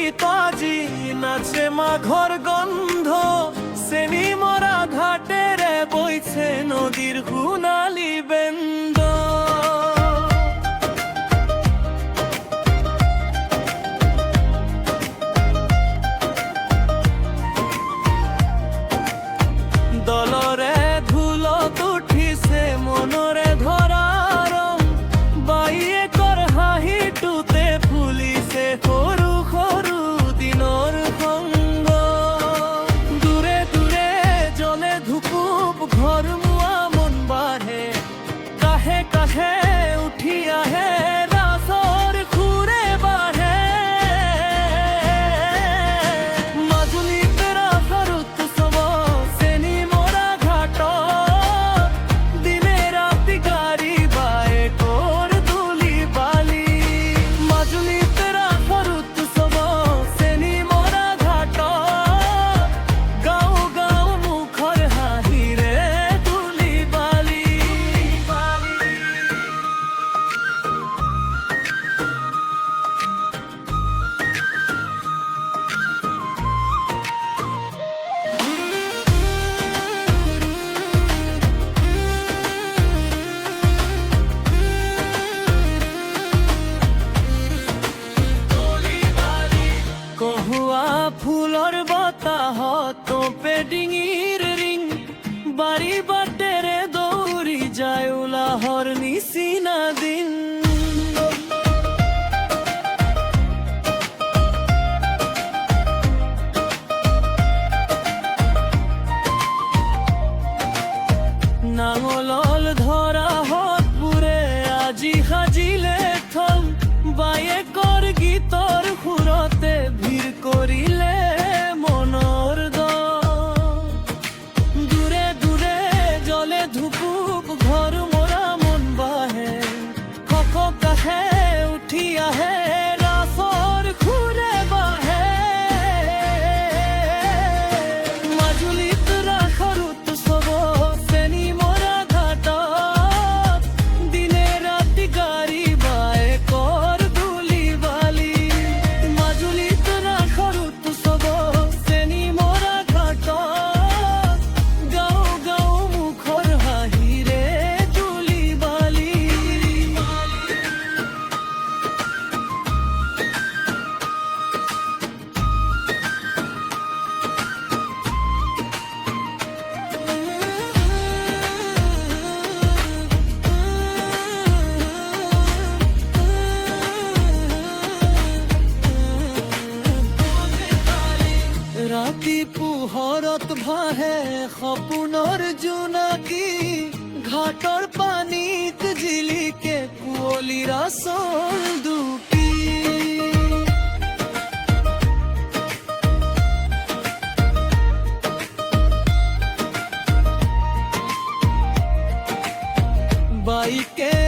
পুলকিত আজি নাচে মাঘৰ গন্ধ চেনি মৰা ঘাটেৰে বইছে নদীৰ সোণালী বেন্দ দলৰে ঢোলত উঠিছে মনৰে ধৰা ৰং বাইয়েকৰ হাঁহিটোতে ফুলিছে সৰু সৰু দিনৰ সংগ দূৰে দূৰে জ্বলে ধুপুপ ঘৰমুৱা মন বাঢ়ে কাষে কাষে উঠি আহে ৰাসৰ সুৰে বাঢ়ে মাজুলীত ৰাসৰ উৎসৱ চেনি মৰা ঘাটত দিনে ৰাতি গাড়ী বাইকৰ ধূলি বালি মাজুলীত ৰাসৰ উৎসৱ চেনি মৰা ঘাটত গাঁও গাঁও মুখৰ হাঁহিৰে ধূলি বালি কহুৱা ফুলৰ বতাহত তোপে ডিঙিৰ ৰিং বাৰী বাটেৰে দৌৰি যায় উলাহৰ নিচিনা দিন নাঙলল ধৰা হতবোৰে আজি সাজিলে থল বায়েকৰ গীতৰ সুৰতে ভিৰ কৰিলে মনৰ দল দূৰে দূৰে জ্বলে ধুপুপ ঘৰ মৰা মন বাঢ়ে খক কাষে উঠি আহে ৰাসৰ সুৰে বাঢ়ে মাজুলীত ৰাসৰ উৎসৱ চেনি মৰা ঘাটত দিনে ৰাতি গাড়ী বাইকৰ ধূলি বালি মাজুলীত ৰাসৰ উৎসৱ চেনি মৰা ঘাটত গাঁও গাঁও মুখৰ হাঁহিৰে ধূলি বালি ৰাতি পোহৰত ভাহে সপোনৰ জোনাকী ঘাটৰ পানীত জিলিকে কুঁৱলীৰ আচল দুকি বাইকে